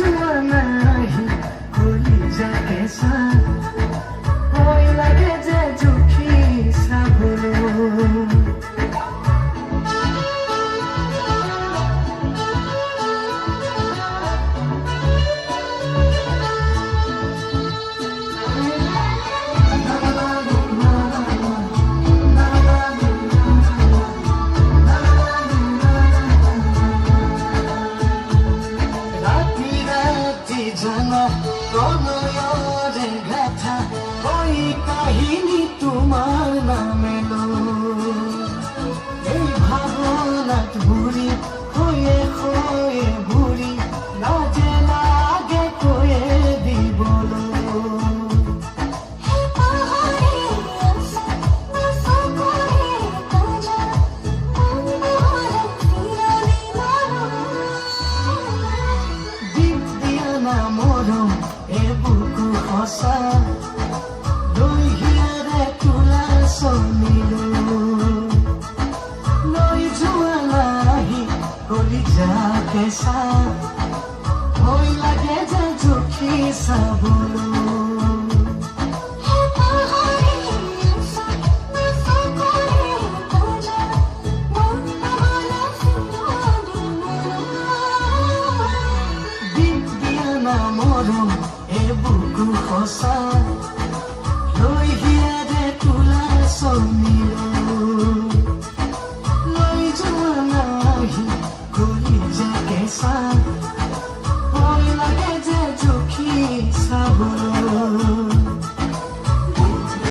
যোৱা নাহি কলিজা কেঁচা ভয় লাগে যে জুখি চাবলৈ প্রণয়রে গাথা ওই কাহিনী তোমার নামে এই ভাবনাত বুড়ি হয়ে হয়ে বুড়ি লাজে লাগে কয়ে দিবলো দীপ দিয়া না মরম এ বুকু সঁচা লৈ হিয়াৰে তোলা চলিলো লৈ যোৱা নাহি কলিজা কেঁচা ভয় লাগে যে জুখি চাবলৈ মৰম এ বুকু সঁচা লৈ হিয়াৰে তোলা চলিলো